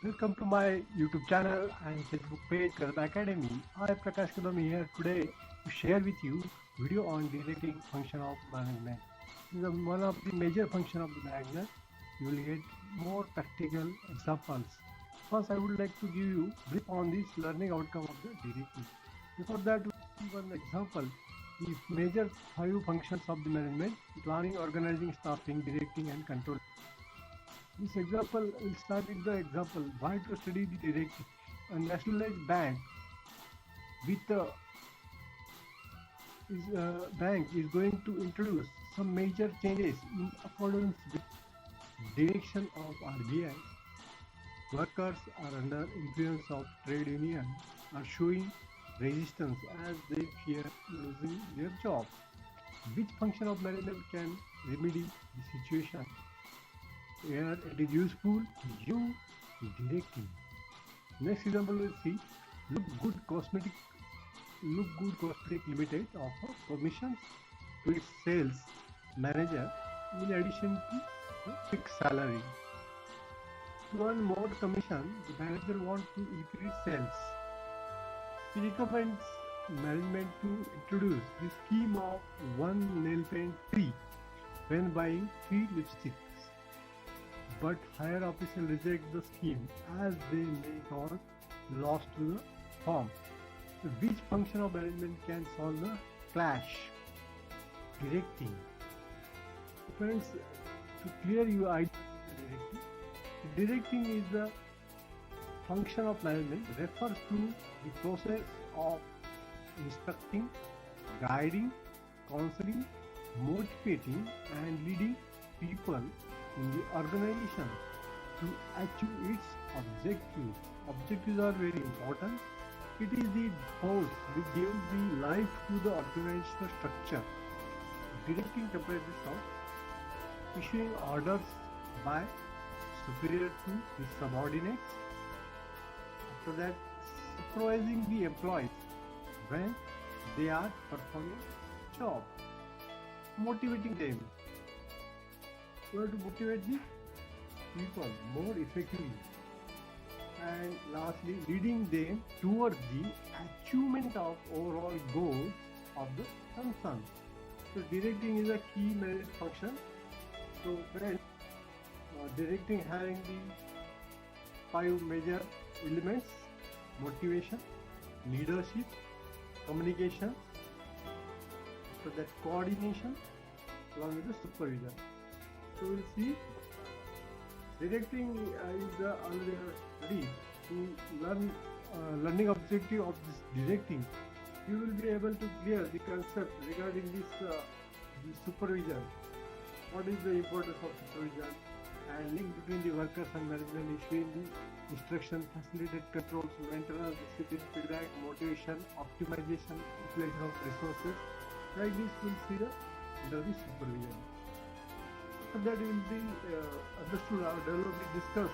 Welcome to my YouTube channel and Facebook page Kadam Academy. I Prakash Kadam here today to share with you video on directing function of management. This is one of the major function of the management. You will get more practical examples. First, I would like to give you brief on this learning outcome of the directing. Before that, we see one example. The major five functions of the management: planning, organizing, staffing, directing, and control. This example will start with the example why to study the directing. A nationalized bank with bank is going to introduce some major changes in accordance with direction of RBI. Workers are under influence of trade union are showing resistance as they fear losing their job. Which function of management can remedy the situation? Where it is useful, you directing. Next example we'll see look good cosmetic limited offer commissions to its sales manager in addition to the fixed salary. To earn more commission, the manager wants to increase sales. He recommends management to introduce the scheme of one nail paint free when buying three lipsticks. But higher officials reject the scheme as they may cause loss to the firm. So which function of management can solve the clash? Directing. Friends, to clear your idea of directing is the function of management refers to the process of instructing, guiding, counseling, motivating, and leading people in the organization to achieve its objectives. Objectives are very important. It is the force which gives the life to the organizational structure. Directing comprises of issuing orders by superior to the subordinates. After that, supervising the employees when they are performing job. Motivating them. You have to motivate the people more effectively. And lastly, leading them towards the achievement of overall goals of the concern. So directing is a key management function. So friends, directing having the five major elements: motivation, leadership, communication, so that coordination along with the supervision. So we'll see directing is already to learn learning objective of this directing. You will be able to clear the concept regarding this the supervision. What is the importance of supervision and link between the workers and management, issuing the instruction, facilitate controls, maintenance, discipline, feedback, motivation, optimization, utilization of resources. Like this, we'll see under the supervision. So that will be understood or developed, discussed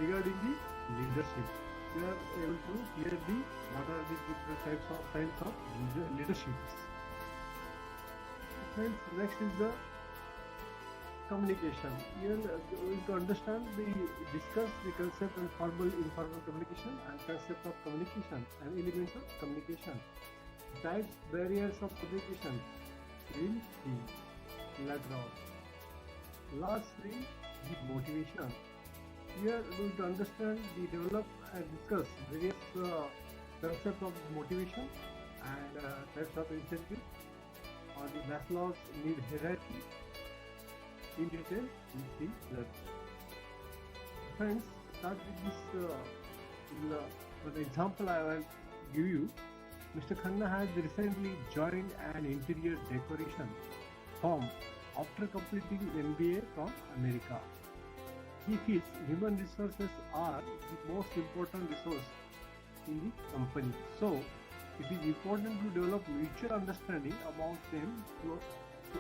regarding the leadership. We are able to clearly what are the different types of leaderships. Friends, next is the communication. You will to understand discuss the concept and formal informal communication and concept of communication and elements of communication. Types, barriers of communication will be later on. Lastly, the motivation. We are going to understand the develop and discuss various concepts of motivation and types of incentive or the Maslow's need hierarchy. In detail, we see that. Friends, start with this. For the example I will give you, Mr. Khanna has recently joined an interior decoration firm after completing MBA from America. He feels human resources are the most important resource in the company. So, it is important to develop mutual understanding amongst them to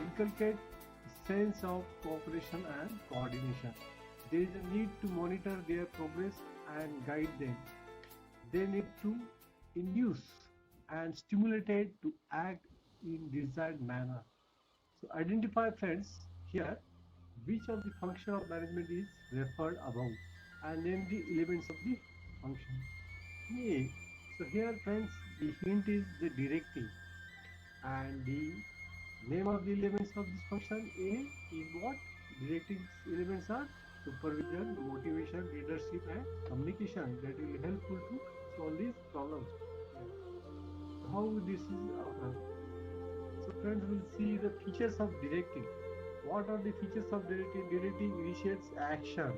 inculcate a sense of cooperation and coordination. There is a need to monitor their progress and guide them. They need to induce and stimulate to act in desired manner. So identify, friends, here which of the function of management is referred above. and name the elements of the function. Yeah. So here friends, the hint is the directing, and the name of the elements of this function A is what? Directing elements are supervision, motivation, leadership and communication that will helpful to solve these problems. Yeah. So how this is so friends will see the features of directing. What are the features of directing? Directing initiates action.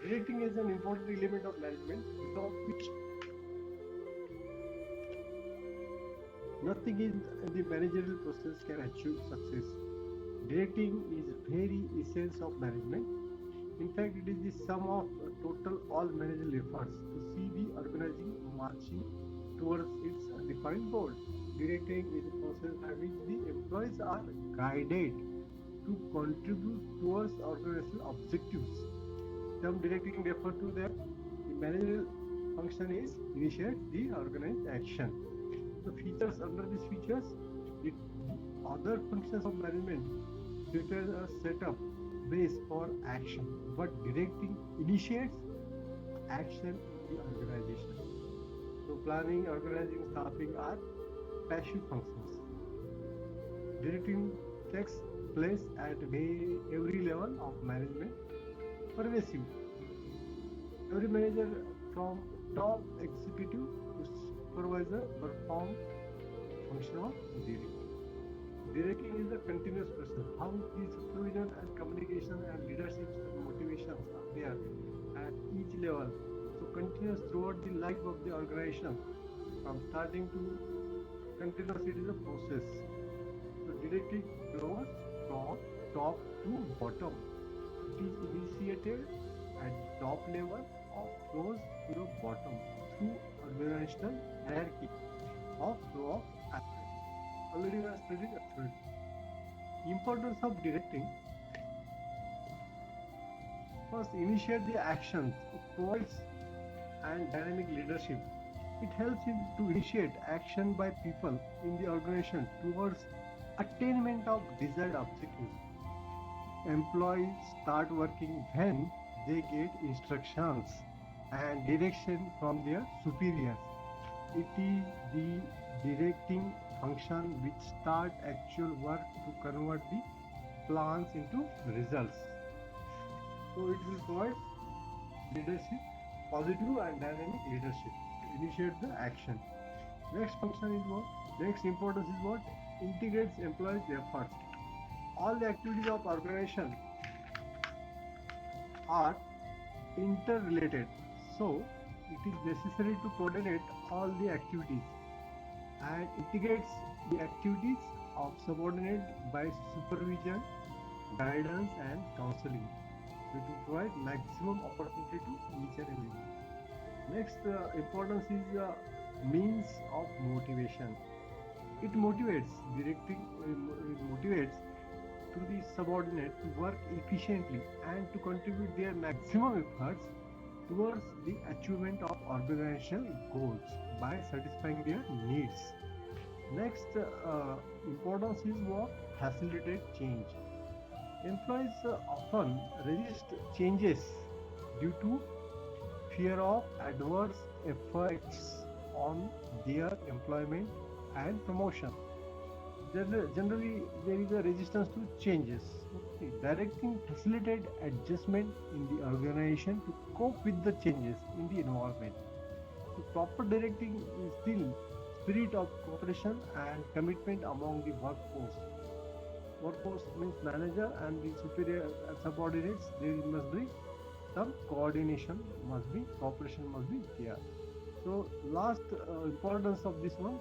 Directing is an important element of management without which nothing in the managerial process can achieve success. Directing is very essence of management. In fact, it is the sum of total all managerial efforts to see the organizing marching towards its defined goal. Directing is a process by which the employees are guided to contribute towards organizational objectives. Term directing refer to that the managerial function is initiate the organized action. The features under these features, the other functions of management prepare a setup base for action, but directing initiates action in the organization. So planning, organizing, staffing are passive functions. Directing takes place at every level of management. Pervasive. Every manager from top executive to supervisor perform function of directing. Directing is a continuous process. How the supervision and communication and leadership and motivations are there at each level. So continuous throughout the life of the organization, from starting to continuous, it is a process. So directing flows from top to bottom. It is initiated at the top level of flows to the bottom through organizational hierarchy of flow of action. Already we are studying authority. Importance of directing. First, initiate the actions. It provides and dynamic leadership. It helps in to initiate action by people in the organization towards attainment of desired objectives. Employees start working when they get instructions and direction from their superiors. It is the directing function which start actual work to convert the plans into results. So it will provide leadership, positive and dynamic leadership to initiate the action. Next function is what? Next importance is what? Integrates employees' efforts. All the activities of organization are interrelated. So it is necessary to coordinate all the activities and integrates the activities of subordinate by supervision, guidance and counseling. So to provide maximum opportunity to each and everyone. Next importance is means of motivation. It motivates directing it motivates to the subordinate to work efficiently and to contribute their maximum efforts towards the achievement of organizational goals by satisfying their needs. Next importance is what? Facilitate change. Employees often resist changes due to fear of adverse effects on their employment and promotion. Generally, there is a resistance to changes. Okay. Directing facilitate adjustment in the organization to cope with the changes in the environment. So proper directing is still spirit of cooperation and commitment among the workforce. Workforce means manager and the superior subordinates. There must be some coordination, must be cooperation, must be there. So last importance of this one,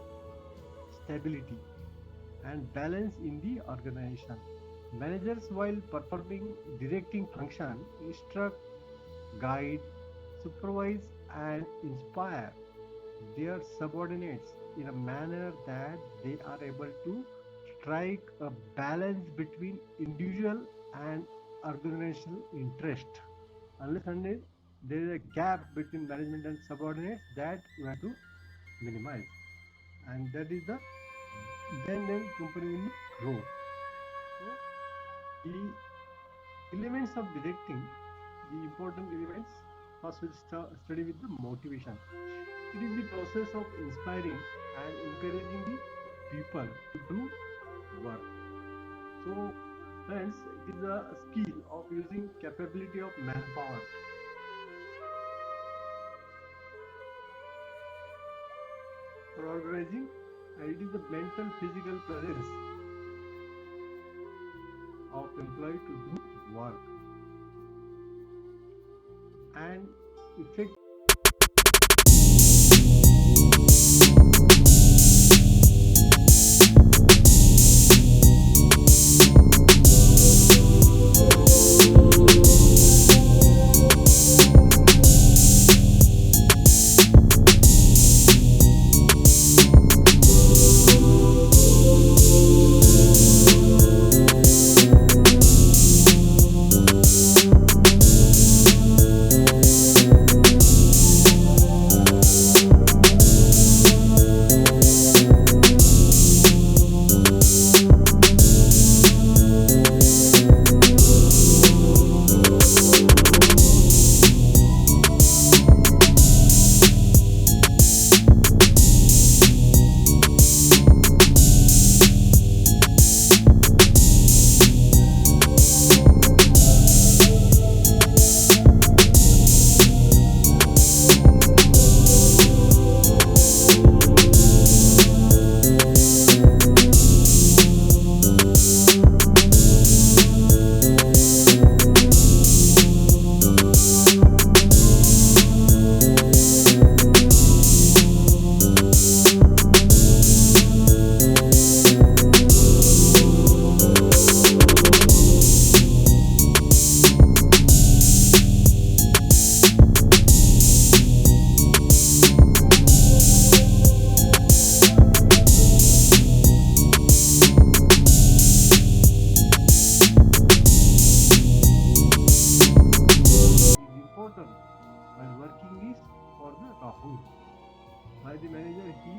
stability and balance in the organization. Managers, while performing directing function, instruct, guide, supervise, and inspire their subordinates in a manner that they are able to strike a balance between individual and organizational interest. Unless until there is a gap between management and subordinates, that we have to minimize, and that is the then company will grow. So the Elements of directing the important elements. First, we'll study with the motivation. It is the process of inspiring and encouraging the people to do work. So, friends, it is a skill of using capability of manpower for organizing, and it is the mental physical presence of employee to do work and effect. Is important while working is for the Rahul. By the manager, he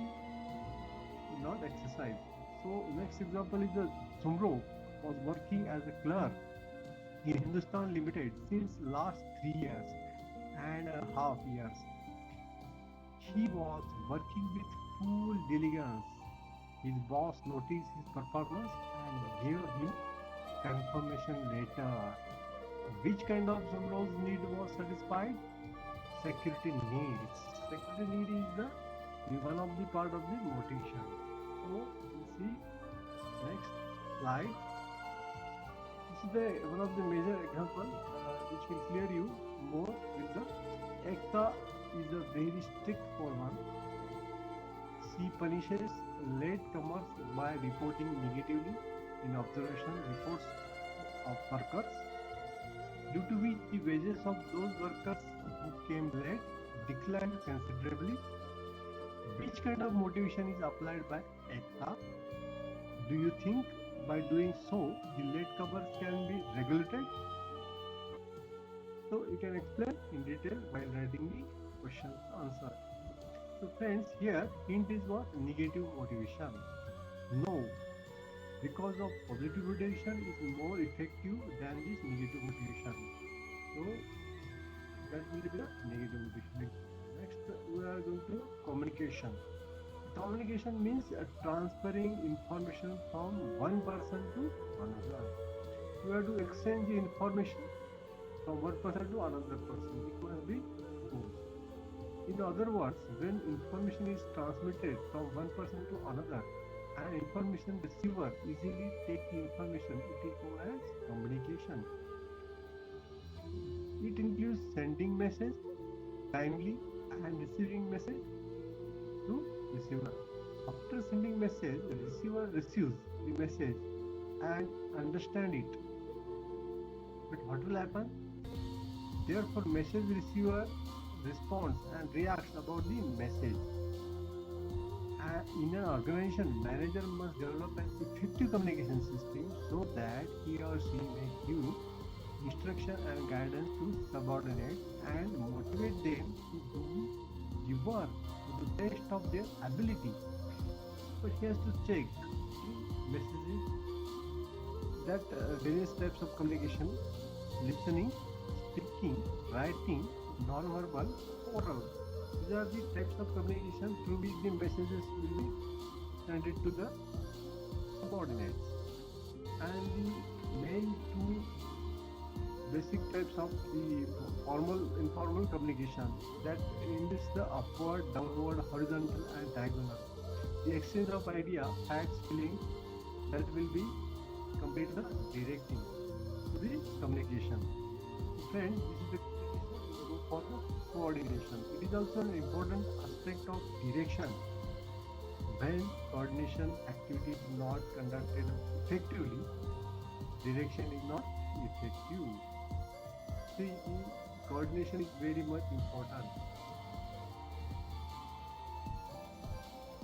will not exercise. So next example is the Sumro was working as a clerk in Hindustan Limited since last 3 years and a half years. He was working with full diligence. His boss noticed his performance and gave him confirmation letter. Which kind of Sumro's need was satisfied? Security needs. Security need is the one of the part of the motivation. So we'll see next slide. This is the one of the major example which will clear you more with the Ekta is a very strict for one. She punishes late comers by reporting negatively in observation reports of workers, due to which the wages of those workers who came late declined considerably. Which kind of motivation is applied by Ekta? Do you think by doing so the late comers can be regulated? So you can explain in detail while writing the question answer. So friends, here hint is what? Negative motivation. No, because of positive motivation is more effective than this negative motivation. So that will be the negative motivation. Next, we are going to communication. Communication means transferring information from one person to another. You have to exchange the information from one person to another person. It must be good. In other words, when information is transmitted from one person to another, an information receiver easily take the information, it is known as communication. It includes sending message timely and receiving message to receiver. After sending message, the receiver receives the message and understand it. But what will happen? Therefore, message receiver responds and reacts about the message. In an organization, manager must develop an effective communication system so that he or she may give instruction and guidance to subordinates and motivate them to do the work to the best of their ability. But he has to check the messages that various types of communication listening, speaking, writing, non-verbal, oral. These are the types of communication through which the messages will be sent to the subordinates. And the main two basic types of the formal informal communication that indicates the upward, downward, horizontal and diagonal. The exchange of idea, facts, feelings that will be complete the directing to the communication. Friends, this is the communication for the coordination. It is also an important aspect of direction. When coordination activity is not conducted effectively, direction is not effective. See, coordination is very much important.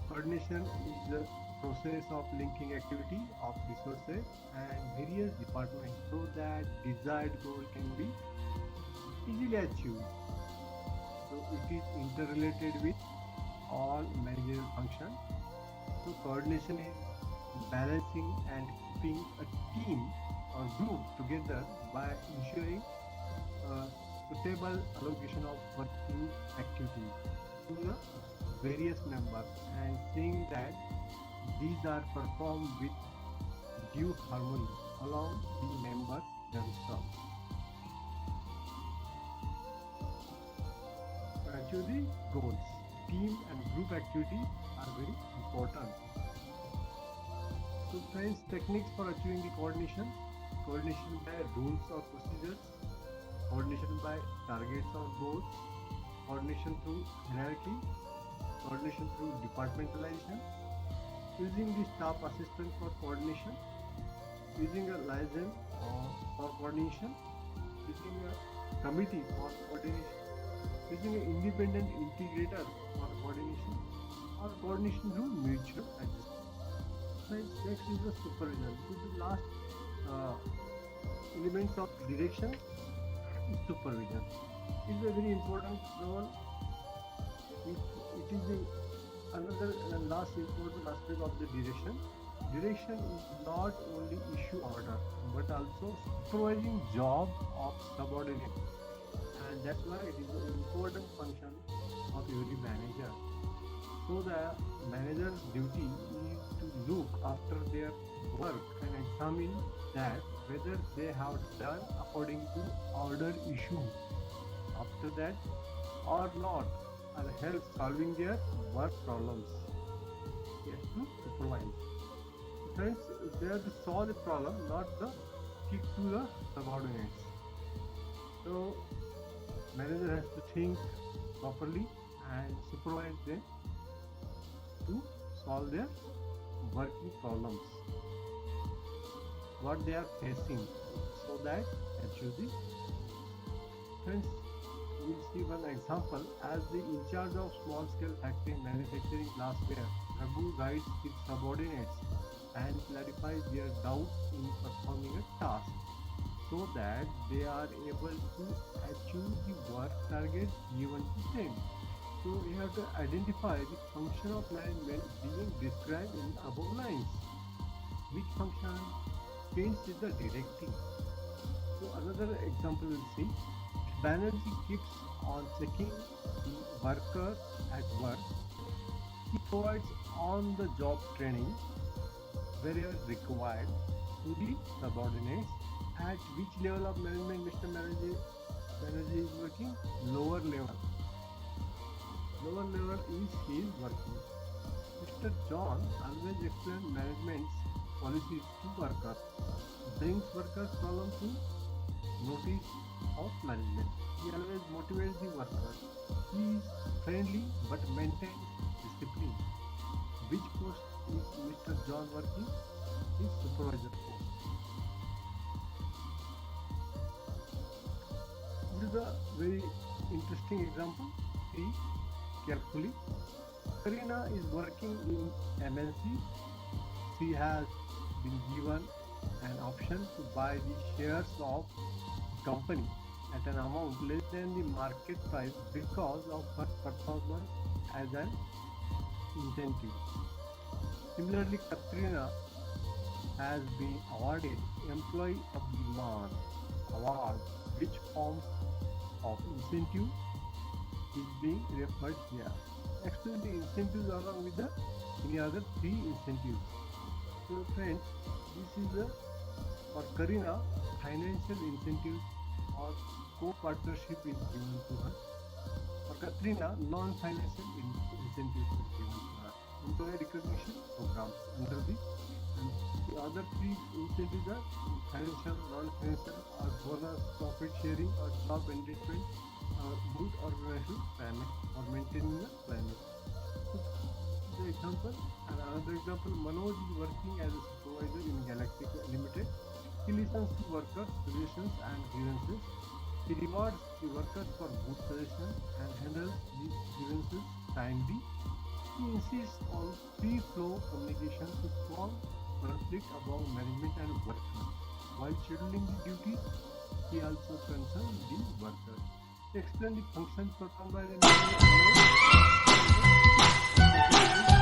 Coordination is the process of linking activity of resources and various departments so that desired goal can be easily achieved. So it is interrelated with all managerial functions. So coordination is balancing and keeping a team or group together by ensuring suitable allocation of working activities to the various members and seeing that these are performed with due harmony along the members themselves. To achieve the goals, team and group activities are very important. So friends, techniques for achieving the coordination by rules or procedures, coordination by targets or goals, coordination through hierarchy, coordination through departmentalization, using the staff assistant for coordination, using a liaison for coordination, using a committee for coordination, using an independent integrator for coordination, or coordination through mutual adjustment. Next is the supervision. This is the last elements of direction. Supervision is a very important role. It is another last important aspect of the direction. Direction is not only issue order but also supervising job of subordinate, and that's why it is an important function of every manager. So the manager's duty is to look after their work and examine that whether they have done according to order issued after that or not, and help solving their work problems. Yes, to supervise. Friends, they have to solve the problem, not the kick to the subordinates. So manager has to think properly and supervise them to solve their working problems, what they are facing, so that achieve the. Friends, we will see one example. As the in charge of small scale factory manufacturing glassware, Raghu guides his subordinates and clarifies their doubts in performing a task so that they are able to achieve the work target given to them. So we have to identify the function of management being described in above lines. Which function? Change is the directing. So another example we'll see. Banerjee keeps on checking the worker at work. He provides on-the-job training wherever required to the subordinates. At which level of management Mr. Banerjee is working? Lower level. Lower level is his working. Mr. John always explains management's policies to workers, brings workers' problem to notice of management. He always motivates the workers. He is friendly but maintains discipline. Which post is Mr. John working? His supervisor post. This is a very interesting example. See carefully. Karina is working in MNC. She has been given an option to buy the shares of the company at an amount less than the market price because of her performance as an incentive. Similarly, Katrina has been awarded Employee of the Month award. Which forms of incentive is being referred here? Explain the incentives along with the any other three incentives. So friends, this is for Karina, financial incentives or co-partnership is given to her. For Katrina, non-financial incentives is given to her. Employee recognition programs under the other three incentives are financial, non-financial, or bonus, profit sharing, or job enrichment, or good organizational climate, or maintaining the climate. So, the example, and another example, Manoj is working as a supervisor in Galactic Limited. He listens to workers' suggestions and grievances. He rewards the workers for good suggestions and handles these grievances timely. He insists on free flow communication to solve conflict among management and workers. While scheduling the duties, he also concerns the workers. To explain the functions performed by the manager,